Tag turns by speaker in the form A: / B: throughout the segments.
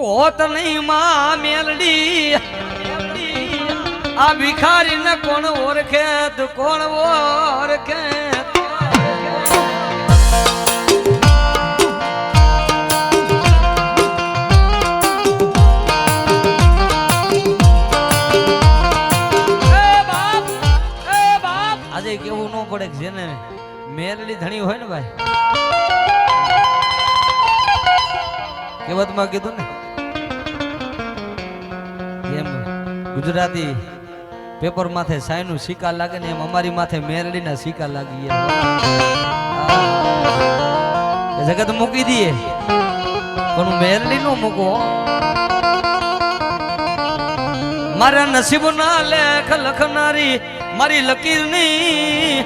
A: તું હોત નહીં માં મેલડી આ ભિખારી ને કોણ ઓળખે તું કોણ ઓળખે આજે કેવું ન પડે કે જેને મેલડી ધણી હોય ને ભાઈ કહેવતમાં કીધું ને જેમ ગુજરાતી પેપર માથે સાયનું સિક્કા લાગે ને એમ અમારી માથે મેલડીના સિક્કા લાગી જગત મૂકી દઈએ પણ મેલડી નો મૂકો મારા નસીબ ના લેખ લખનારી મારી લકીર ની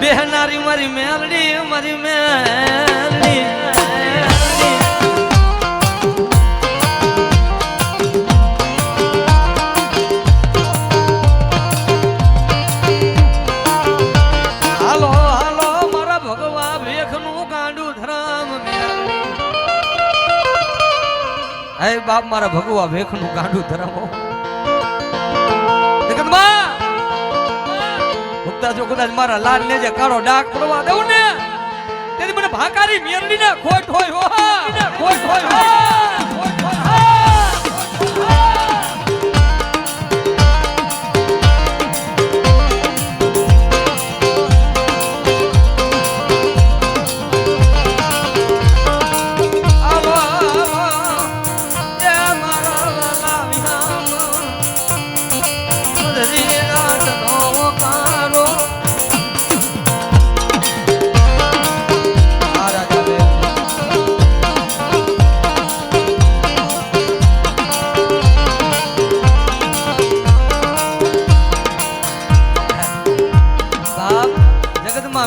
A: બેહનારી મારી મેલડી મારી મેલડી હાલો હાલો મારા ભગવા ભેખનું ગાંડું ધરામ મેલડી હે બાપ મારા ભગવા ભેખનું ગાંડું ધરામો જો કદાચ મારા લાલ ને જે કાળો ડાક પડવા દઉં ને તેથી મને ભાકારી મેરડી ને ખોટ હોય ખોટ હોય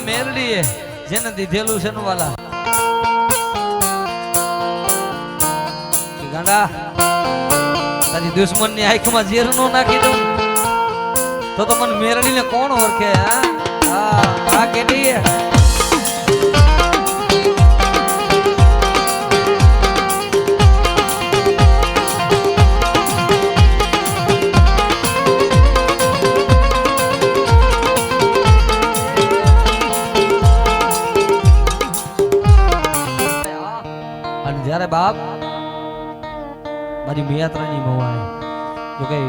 A: મેલડી જેને દીધેલું છે વાલા ગાંડા તારી દુશ્મન ની આંખમાં ઝેર નો નાખી દઉં તો મને મેલડી ને કોણ ઓળખે હા કેટી જ્યારે બાપ મારી મિયાત્રાની મવાય જો કે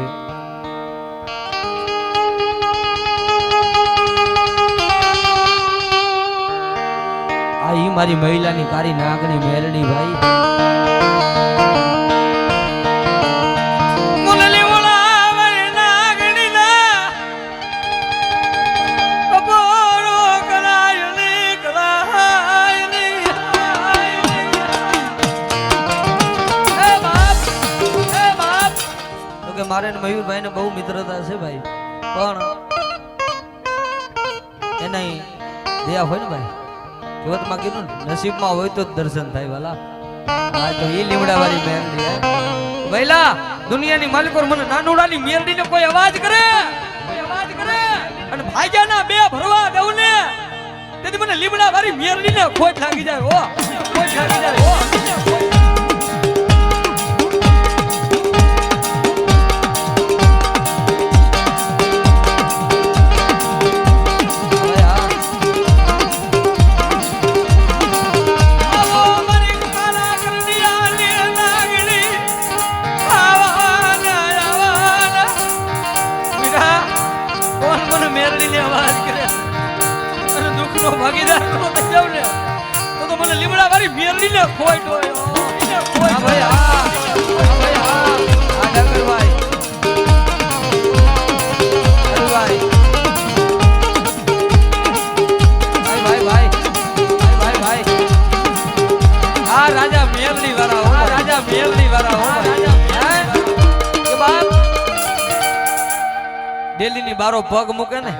A: આ ઈ મારી મહિલાની કારી નાગની મેલડી ભાઈ મારે મયુરભાઈ ને બહુ મિત્રતા છે ભાઈ પણ એના દયા હોય ને ભાઈ કહેવતમાં કીધું નસીબમાં હોય તો દર્શન થાય વાલા હા તો એ લીમડા વાળી મેલડી વૈલા દુનિયાની માલિકો મને નાનુડાની મેલડી ને કોઈ અવાજ કરે અને ભાગ્યાના બે ભરવા દઉં ને તેથી મને લીમડા વાળી મેલડી ને ખોટ લાગી જાય ખોટ લાગી જાય ભાગીદાર નો થઈ જાવ ને તો મને લીમડા વાળી મેરડી ને ખોટ હોય હા ભાઈ હા ડાકરભાઈ ભાઈ આ રાજા મેરડી વાળા હો કે બાપ દિલ્હી ની બારો પગ મૂકે ને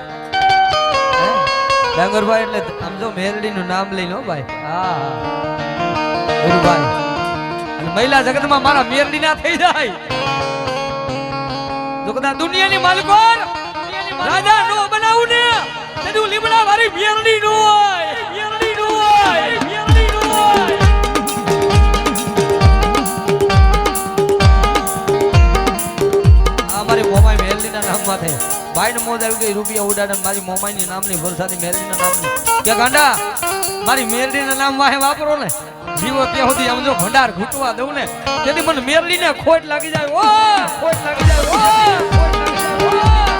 A: ડાંગરભાઈ એટલે આમ જો મેરડી નું નામ લઈ લો ભાઈ ભાઈ અને મહિલા જગત માં મારા મેરડી ના થઈ જાય જો કદાચ દુનિયાની માલિકો રાજા નો બનાવું ને તેનું લીમડા વાળી મેરડી નો હોય મેરડી નો હોય મેરડી નો હોય ભાઈ ને મોજ આવી ગઈ રૂપિયા ઉડાડે મારી મોમાઈની નામની વરસાદી મેરડીના નામની કે ગાંડા મારી મેરડીના નામ વાહે વાપરો ને જીવો ત્યાં સુધી આમ જો ભંડાર ઘૂંટવા દઉં ને તેથી મને મેરડીને ખોટ લાગી જાય ઓ ખોટ લાગી જાય ઓ ખોટ લાગી જાય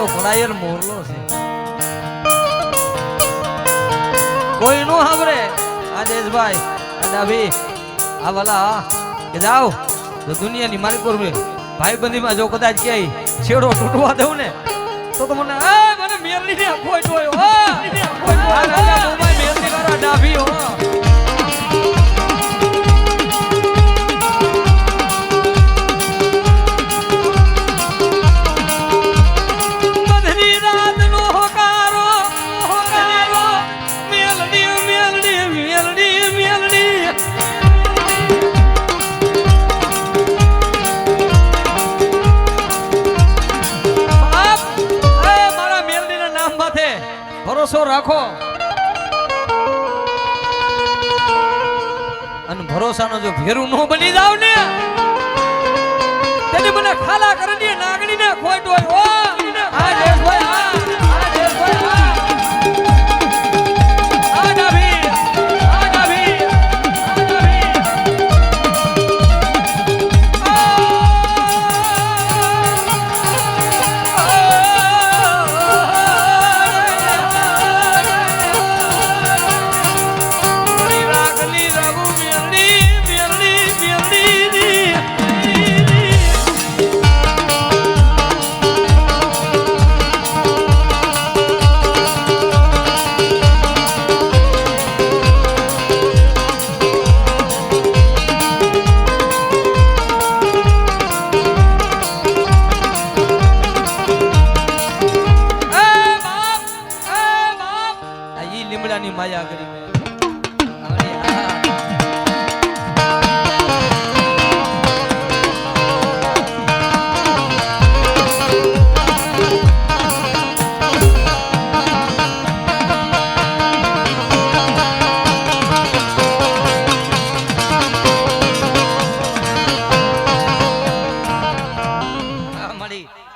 A: ઘોડાયર મોરલો છે કોઈ નો હાવરે આદેશભાઈ અડાભી આ વાલા કે જાઓ તો દુનિયાની મારી કોર ભાઈ બંધીમાં જો કદાચ કે છેડો તૂટવા દઉં ને તો મને મને મેરડી ને ખોટ હોય આ રાજા મોમાઈ મેરડી વાળા ડાભી હો ભરોસો રાખો અને ભરોસાનો જો ભેરું નો બની જાવ ને તેને મને ખાલા કરી દે નાગણી ને ખોટ હોય ઓ આ દેશભાઈ આ દેશભાઈ આ ડાભી લીમડાની માયા કરી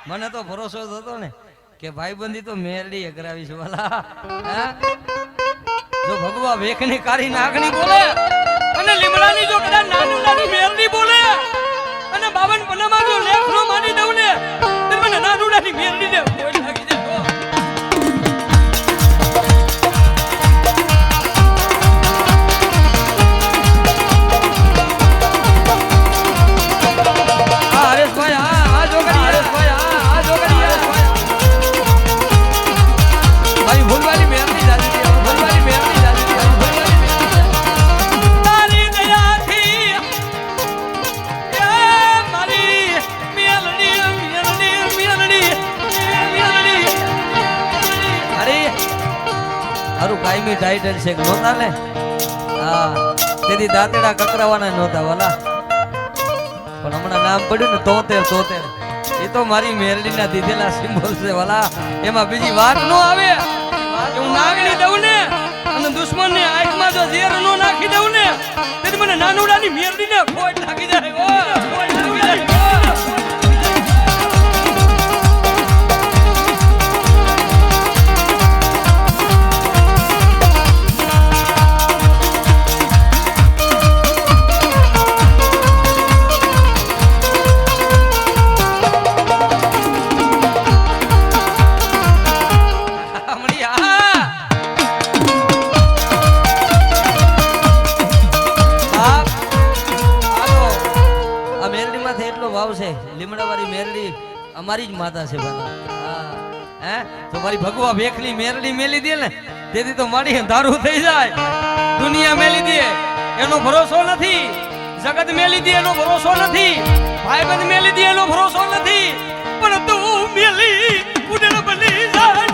A: મને તો ભરોસો થતો ને કે ભાઈબંધી તો મેરડી કરાવી છે વાલા જો ભગવા વેખની કારી નાગણી બોલે અને લીમડાની જો કદાચ નાની મેરડી બોલે અને બાવન પનામાં જો લેખનો માની દઉં ને તો મને નાનુડાની મેરડીને કોઈ લાગી જાય આ હરેશભાઈ આ જો કરી હરેશભાઈ આ જો કરી હરેશભાઈ ભાઈ ભૂલવાલી મેરડી જાજી ભૂલવાલી મેરડી કાયમી ટાઈટલ છે કે નહોતા ને હા તેથી દાંતડા કકરાવાના નહોતા વાલા પણ હમણાં નામ પડ્યું ને તોતેર એ તો મારી મેરડીના દીધેલા સિમ્બોલ છે વાલા એમાં બીજી વાત નો આવે હું નાગણી દઉં ને અને દુશ્મનની આંખમાં જો ઝેર નો નાખી દઉં ને તેથી મને નાનુડાની મેરડીને ખોટ લાગી જાય ઓ ખોટ લાગી જાય લીમડાવાળી મેરડી અમારી જ માતા છે હે તો મારી ભગવા વેખલી મેરડી મેલી દે ને તેથી તો મારી અંધારું થઈ જાય દુનિયા મેલી દે એનો ભરોસો નથી જગત મેલી દે એનો ભરોસો નથી ભાઈબંધ મેલી દે એનો ભરોસો નથી પણ તું મેલી ઉડેલ બની જાય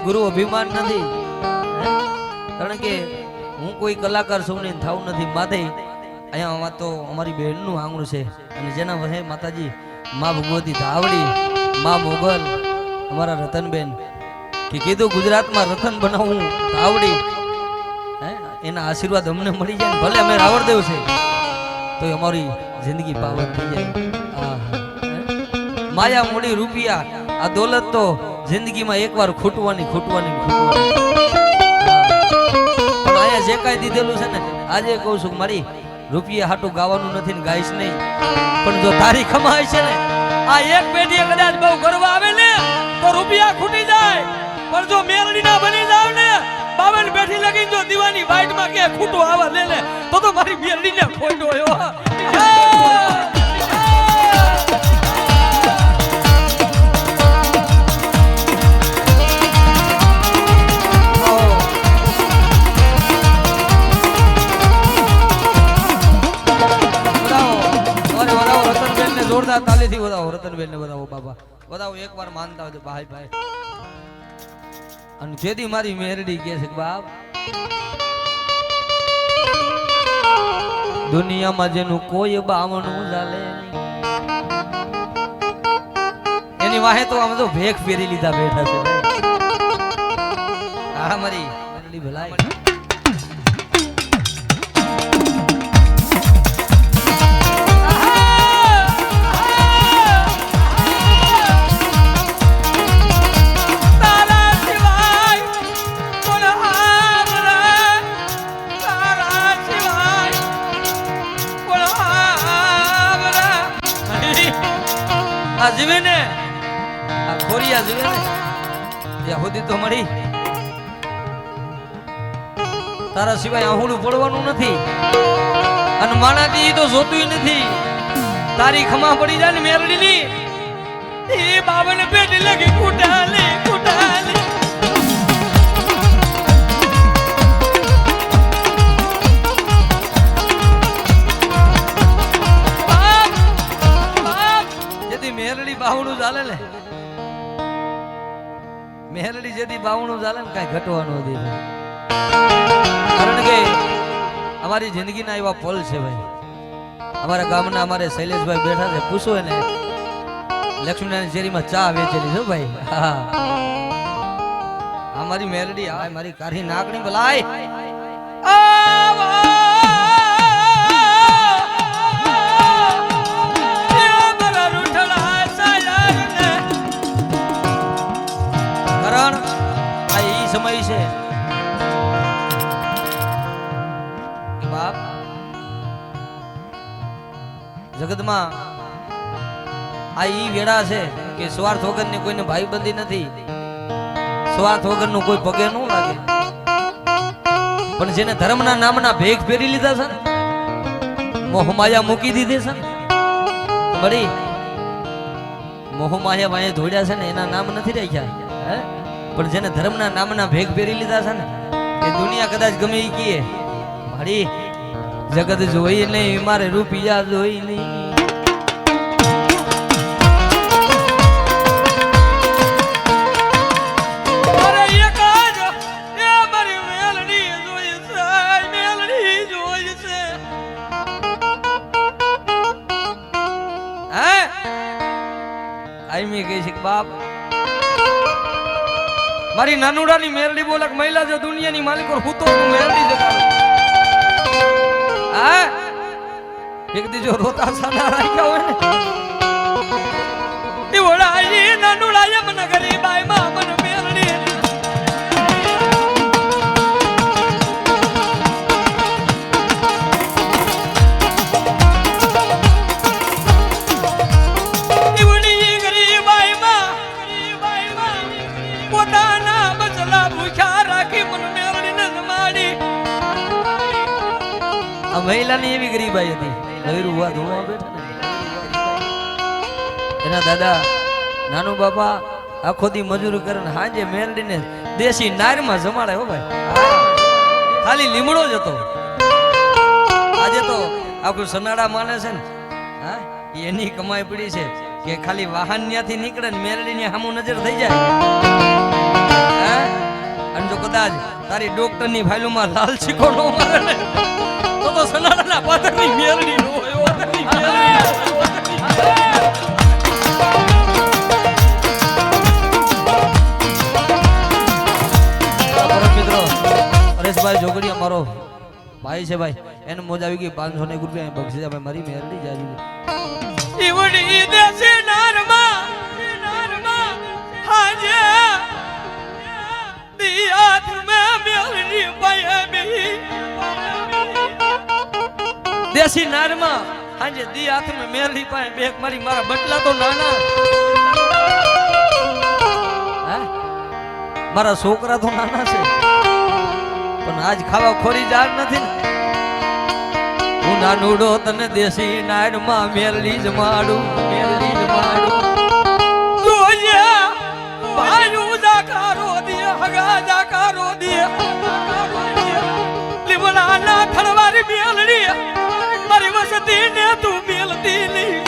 A: ગુરુ અભિમાન નથી, કારણ કે હું કોઈ કલાકાર સૌને થાવું નથી. માથે અહીંયા તો અમારી બહેનનું આંગણું છે, અને જેના વહે માતાજી મા ભગવતી ધાવડી, મા મોગલ, અમારા રતનબેન કે કીધું ગુજરાતમાં રતન બનાવું ધાવડી, એના આશીર્વાદ અમને મળી જાય. ભલે અમે રાવણદેવ છે તો અમારી જિંદગી પાવન થઈ જાય. માયા મૂડી રૂપિયા, આ દોલત તો જિંદગીમાં એકવાર ખૂટવાની. પણ અહીંયા જે કાંઈ દીધેલું છે ને, આજે કહું છું મારી રૂપિયા હાટું ગાવાનું નથી ને ગાઈશ નહીં, પણ જો તારી કમાય છે ને, આ એક પેઢીએ કદાચ બહુ ગર્વ આવે ને તો રૂપિયા ખૂટી જાય, પણ જો મેરડી ના બની જાવ ને, 52 પેઢી લગીને જો દીવાની વાઈટમાં કે ખૂટો આવા લે ને, તો મારી મેરડી ને ખોટો આવ્યો. જોરદાર તાલીથી વધાવો, રતનબેન ને વધાવો, બાબા વધાવો, એકવાર માનતા હોય ભાઈ ભાઈ. અને જેદી મારી મેરડી કે છે બાપ, દુનિયામાં જેનું કોઈ બાવણું ચાલે એની વાહે તો આમ તો ભેખ ફેરી લીધા બેઠા છે. હા મારી મેરડી ભલાઈ. જીવે ને આ ખોરિયા જીવે ને ત્યાં સુધી તો મળી, તારા સિવાય આહુડું પડવાનું નથી, અને માણાથી તો જોતું નથી. તારી ખમા પડી જાય ને મેરડી ની, એ 52 પેઢી લગી કુટાલી. મેરડી બાવણું ચાલે ને, મેરડી જેથી બાવણું ચાલે ને કઈ ઘટવાનું નથી, કારણ કે અમારી જિંદગીના એવા પલ છે ભાઈ. અમારા ગામના અમારે શૈલેષભાઈ બેઠા છે, પૂછો એને લક્ષ્મીનારાયણ શેરીમાં ચા વેચેલી છે ભાઈ. હા અમારી મેરડી આ મારી કારી નાકની ભલાય. સમય છે બાપ, જગતમાં આ ઈ વેળા છે કે સ્વાર્થ વગરની કોઈને ભાઈબંધી નથી, સ્વાર્થ વગરનું કોઈ પગે ન લાગે. પણ જેને ધર્મના નામના ભેગ ફેરી લીધા છે ને, મોહમાયા મૂકી દીધી છે ને, બળી મોહમાયા વાંહે ધોડ્યા છે ને, એના નામ નથી રાખ્યા. પણ જેને ધર્મના નામના ભેગ ફેરી લીધા છે ને, એ દુનિયા કદાચ ગમે ઈ કીએ મારી જગત જોઈ નહીં, મારે રૂપિયા જોઈ નહીં. બાપ મારી નાનુડાની મેરડી બોલક મહિલા જો દુનિયાની માલિક હું તો મેરડી જગાડું. હા એક દી જો રોતા સાના રાખ્યા હોય ને, એ ઓળાઈ નાનુડાએ મને ગરીબાઈ માં મને મેરડી મહિલાની એવી ગરીબાઈ હતી. એના દાદા નાનુ બાપા આખો દી મજૂરી કરે, હાજે મેરડીને દેશી નારમાં જમાડે. હો ભાઈ ખાલી લીમડો જ હતો. આજે તો આખું સનાડા માને છે ને, હા એની કમાઈ પડી છે કે ખાલી વાહન ત્યાંથી નીકળે ને મેરડી ની સામું નજર થઈ જાય. હે અને જો કદાચ તારી ડોક્ટરની ફાઇલોમાં લાલ સિક્કો નો મારે ને તો સનાડાના પાથરની મેલડી નો હોય પાથરની મેલડી મિત્રો હરેશભાઈ જોગડિયા મારો ભાઈ છે ભાઈ એને મોજ આવી ગઈ 500 રૂપિયા બક્ષીસ આપણે મારી મેરડી જાજી ઈવડી દેશે નારમાં હાજે દિયાત મે મેરડી પાયે બી દેશી નારમાં હાજે દિયાત મે મેરડી પાયે બેક મારી મારા બટલા તો નાના હે મારા છોકરા તો નાના છે પણ આજ ખાવા ખોરી જાગ નથી ને હું નાનુડો તને દેશી નાડમાં મેલડી જ માડું જોયા ભાઈ જાકારો દિય હગા જાકારો દિય લીમડા ના થળવારી મેલડી મારી વસતી ને તું મેલતી નહીં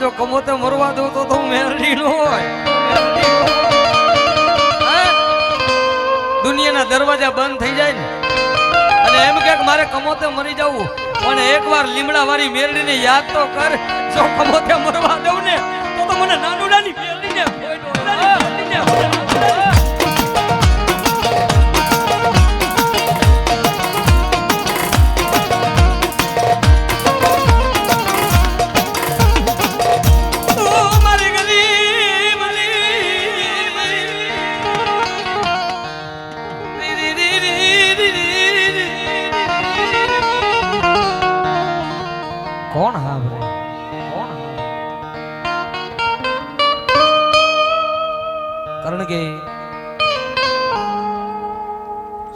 A: જો કમોતે મરવા દો તો મેરડી નો હોય દુનિયાના દરવાજા બંધ થઈ જાય ને અને એમ કે મારે કમોતે મરી જવું પણ એકવાર લીમડા વાળી મેરડી ને યાદ તો કર જો કમોતે મરવા દઉં ને તો મને નાનુડાની મેરડી ને કોણ હાવરે કારણ કે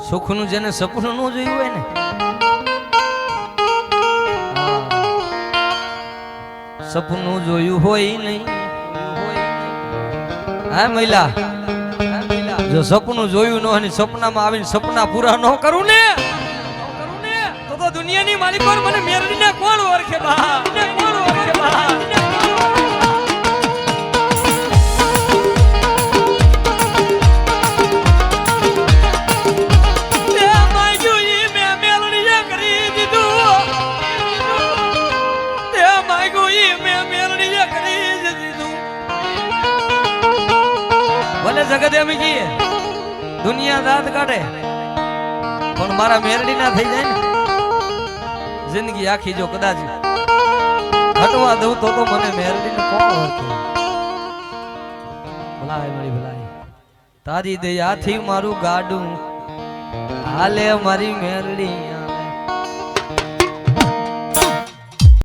A: સુખનું જેને સપનું ન જોયું હોય ને સપનું જોયું હોય નહીં હા મહિલા જો સપનું જોયું ન હોય સપનામાં આવીને સપના પૂરા ન કરું ને તો દુનિયાની માલિકો મને મેરડીને કોણ ઓળખે બા કોણ ઓળખે બા ભલે જગત એમ કહીએ દુનિયા દાંત કાઢે પણ મારા મેરડી ના થઈ જાય ને જિંદગી આખી જો કદાચ હટવા દઉં તો મને મેરડી ને કોણ ઓળખે ભલાય મારી ભલાય તારી દયાથી મારું ગાડું હાલે મારી મેરડી